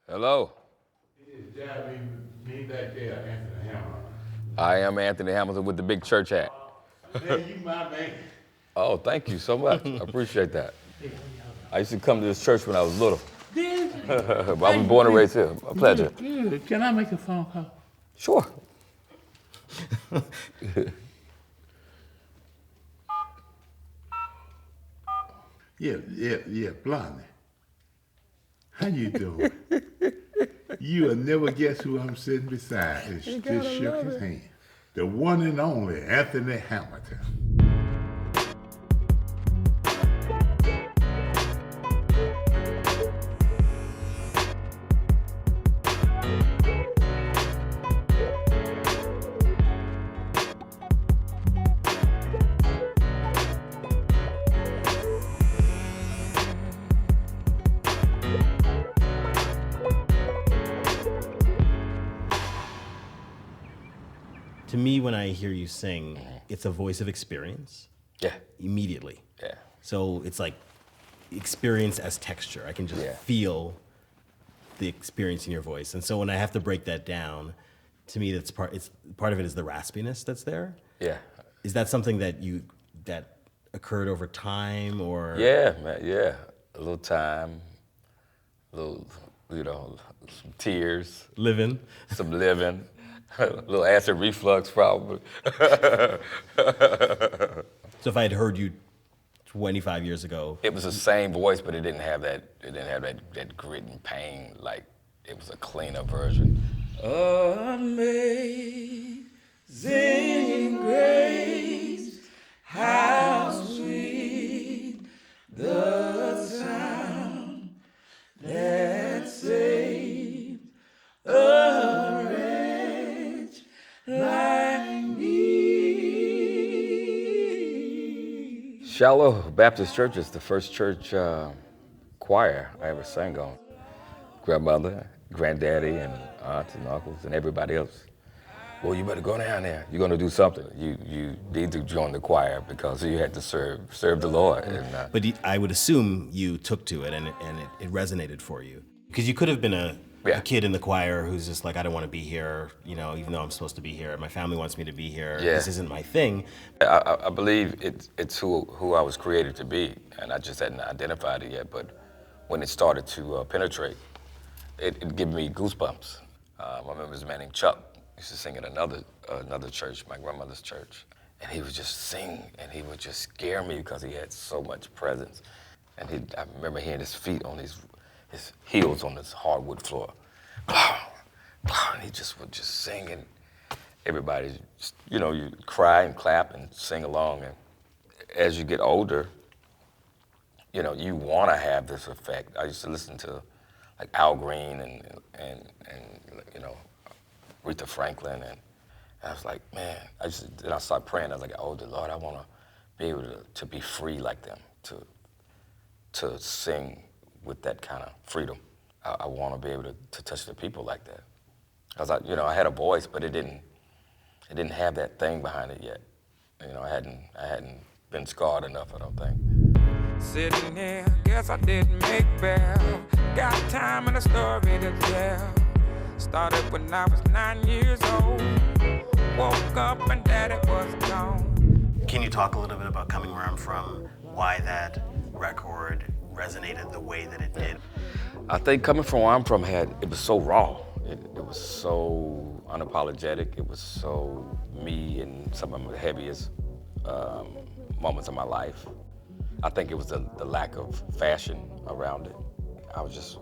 Hello. Me back there, Anthony Hamilton. I am Anthony Hamilton with the big church hat. Man, you my man. Oh, thank you so much. I appreciate that. I used to come to this church when I was little. But I was born and raised here. A pleasure. Good. Can I make a phone call? Sure. Yeah, Blondie. How you doing? You'll never guess who I'm sitting beside. It's just shook his hand. The one and only Anthony Hamilton. To me, when I hear you sing, it's a voice of experience. Yeah. Immediately. Yeah. So it's like experience as texture. I can just Yeah. feel the experience in your voice. And so when I have to break that down, to me, that's part of it is the raspiness that's there. Yeah. Is that something that occurred over time, or? Yeah, man. Yeah. A little time, a little, some tears, Living. some living, a little acid reflux probably. So if I had heard you 25 years ago. It was the same voice, but it didn't have that grit and pain. Like, it was a cleaner version. Amazing grace, how sweet the sound that saved a wretch like me. Shiloh Baptist Church is the first church choir I ever sang on. Grandmother, granddaddy, and aunts and uncles, and everybody else. Well, you better go down there. You're going to do something. You need to join the choir because you had to serve the Lord. And, But I would assume you took to it and it resonated for you. Because you could have been a kid in the choir who's just like, I don't want to be here, even though I'm supposed to be here. My family wants me to be here. Yeah. This isn't my thing. I believe it's who I was created to be, and I just hadn't identified it yet. But when it started to penetrate, it gave me goosebumps. I remember this man named Chuck used to sing at another church, my grandmother's church, and he would just sing, and he would just scare me because he had so much presence. And I remember hearing his feet on his heels on this hardwood floor. And he just would just sing, and everybody, you cry and clap and sing along. And as you get older, you want to have this effect. I used to listen to like Al Green and Aretha Franklin, and I was like, man, then I started praying. I was like, oh, the Lord, I want to be able to be free like them, to sing with that kind of freedom. I want to be able to touch the people like that. Because I had a voice, but it didn't have that thing behind it yet. I hadn't been scarred enough, I don't think. Sitting here, guess I didn't make bail. Got time and a story to tell. Started when I was 9 years old. Woke up and daddy was gone. Can you talk a little bit about Coming Where I'm From, why that record resonated the way that it did? I think Coming From Where I'm From it was so raw. It was so unapologetic. It was so me in some of the heaviest moments of my life. I think it was the lack of fashion around it. I was just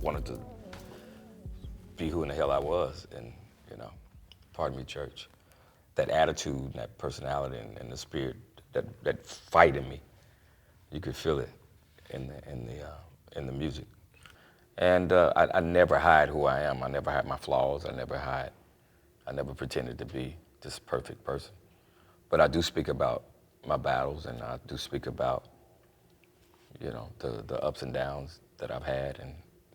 wanted to be who in the hell I was, and pardon me, church. That attitude, and that personality, and the spirit, that fight in me, you could feel it in the music. And I never hide who I am. I never hide my flaws. I never pretended to be this perfect person. But I do speak about my battles, and I do speak about the ups and downs that I've had, and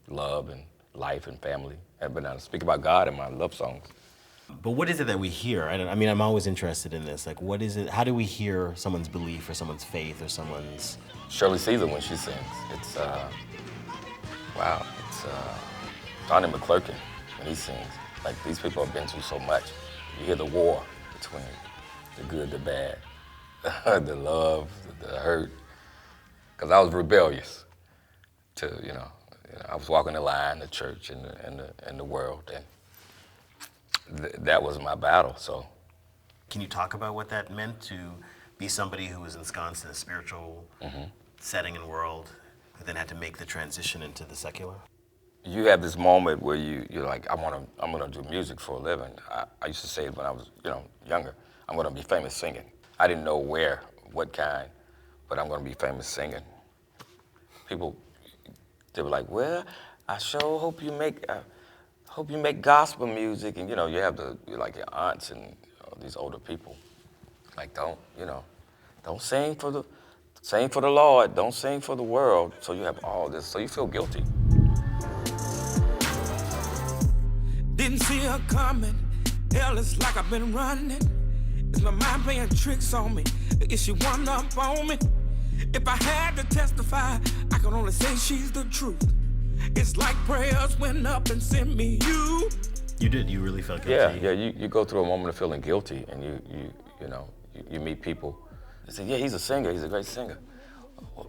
love and life and family. But I speak about God in my love songs. But what is it that we hear? I'm always interested in this. Like, what is it? How do we hear someone's belief or someone's faith or someone's... Shirley Caesar when she sings. It's, wow. It's Donny McClurkin, when he sings, like these people have been through so much. You hear the war between the good, the bad, the love, the hurt. Because I was rebellious to, I was walking the line, the church and the world, and that was my battle, so. Can you talk about what that meant to be somebody who was ensconced in a spiritual setting and world, who then had to make the transition into the secular? You have this moment where you're like, I'm gonna do music for a living. I used to say it when I was, younger, I'm gonna be famous singing. I didn't know where, what kind, but I'm gonna be famous singing. People, they were like, well, I sure hope you make gospel music, and you have your aunts and these older people. Like, don't sing for the Lord, don't sing for the world. So you have all this, so you feel guilty. Didn't see her coming. Hell, it's like I've been running. Is my mind playing tricks on me? Is she one up on me? If I had to testify, I can only say she's the truth. It's like prayers went up and sent me you. You did. You really felt guilty. Yeah. You go through a moment of feeling guilty, and you meet people. They say, yeah, he's a singer. He's a great singer.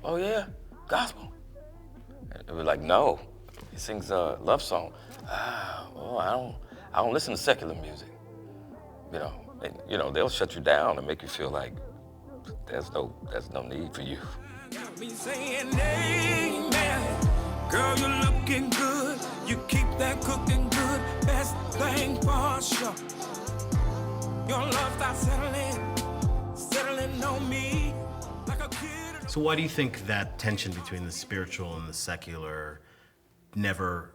Oh yeah, gospel. And they were like, no, he sings a love song. I don't listen to secular music. They'll shut you down and make you feel like there's no need for you. Got me saying amen. Girl, you're looking good. You keep that cooking good. Best thing for sure. Your love starts settling on me like a kid. So why do you think that tension between the spiritual and the secular never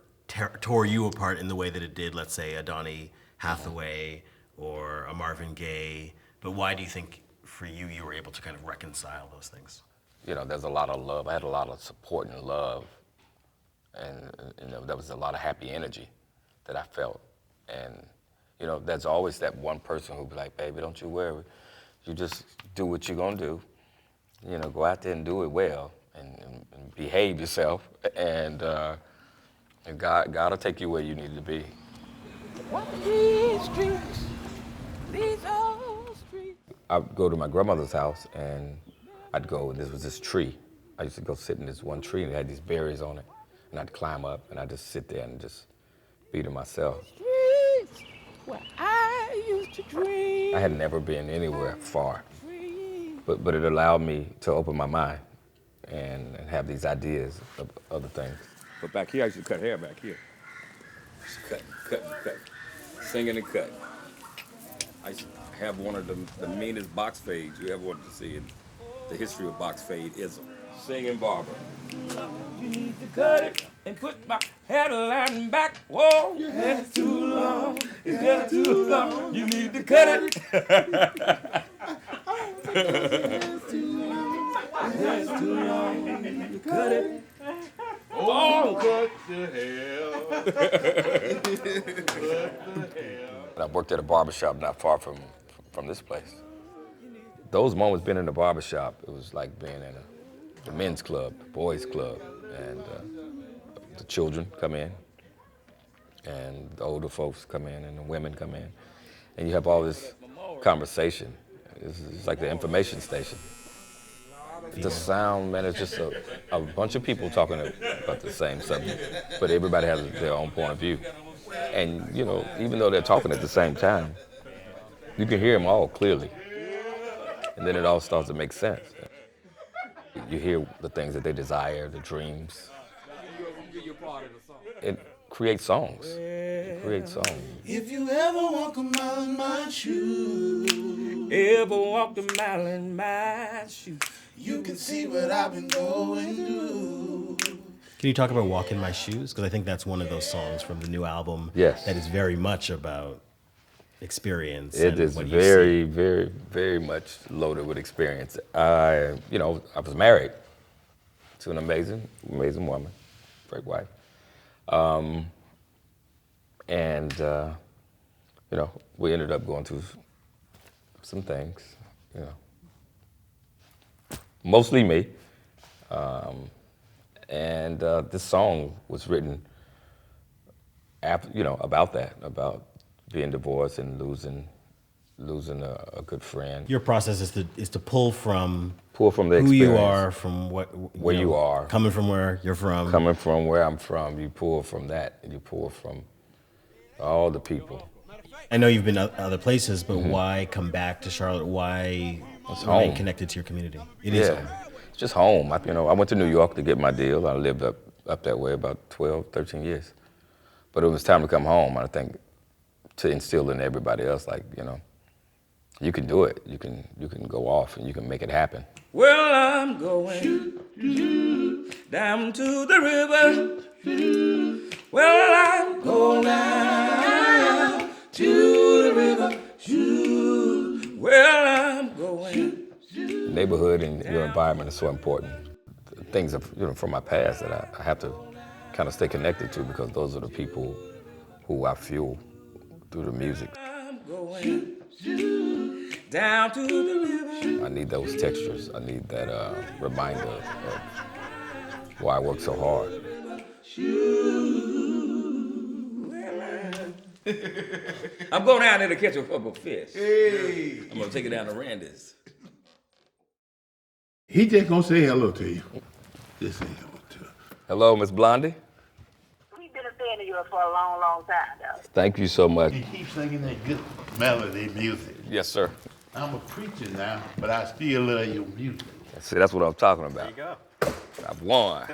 tore you apart in the way that it did, let's say, a Donny Hathaway or a Marvin Gaye? But why do you think for you were able to kind of reconcile those things? There's a lot of love. I had a lot of support and love. And there was a lot of happy energy that I felt. And, there's always that one person who'll be like, baby, don't you worry. You just do what you're gonna do. Go out there and do it well and behave yourself. And God will take you where you need to be. What these streets, these old streets. I'd go to my grandmother's house and I'd go, and there was this tree. I used to go sit in this one tree and it had these berries on it. And I'd climb up and I'd just sit there and just be to myself. Streets where I used to dream. I had never been anywhere far, but it allowed me to open my mind and have these ideas of other things. But back here, I used to cut hair back here. Cut. Singing and cut. I used to have one of the meanest box fades you ever wanted to see in the history of box fade-ism. Singing barber. You need to cut it and put my hairline back. Whoa, your hair's too long. Your hair's too long. You need to cut it. Your hair's too long. Your hair's too long. You need to cut it. Oh, cut the hell. Cut the hell. I worked at a barbershop not far from this place. Those moments being in the barbershop, it was like being in the men's club, the boys' club, and the children come in, and the older folks come in, and the women come in, and you have all this conversation. It's like the information station. The sound, man, it's just a bunch of people talking about the same subject, but everybody has their own point of view. And, even though they're talking at the same time, you can hear them all clearly. And then it all starts to make sense. You hear the things that they desire, the dreams. It creates songs. If you ever walk a mile in my shoes, ever walked a mile in my shoes, you can see what I've been going through. Can you talk about Walk in My Shoes? Because I think that's one of those songs from the new album Yes. that is very much about experience. It and is what you very, see. very, very much loaded with experience. I was married to an amazing woman, great wife. We ended up going through some things, mostly me. This song was written about that, about being divorced and losing a good friend. Your process is to pull from Pull from the who you experience. are, from where you are. coming from where you're from. Coming from where I'm from, you pull from that, and you pull from all the people. I know you've been other places, but why come back to Charlotte? Why remain home. connected to your community? It is home. It's just home. I went to New York to get my deal. I lived up that way about 12, 13 years. But it was time to come home, I think, to instill in everybody else, you can do it. You can go off and you can make it happen. Well, I'm going down to the river. Well, I'm going down to the river. Well, I'm going. Neighborhood and your environment is so important. Things from my past that I have to kind of stay connected to, because those are the people who I fuel through the music. I'm going down to the river. I need those textures. I need that reminder of why I work so hard. I'm going down there to catch a couple of fish. Hey. I'm going to take it down to Randy's. He just gonna say hello to you. Just say hello to her. Hello, Miss Blondie. We've been a fan of yours for a long, long time, though. Thank you so much. He keeps singing that good melody music. Yes, sir. I'm a preacher now, but I still love your music. See, that's what I'm talking about. There you go. I've won.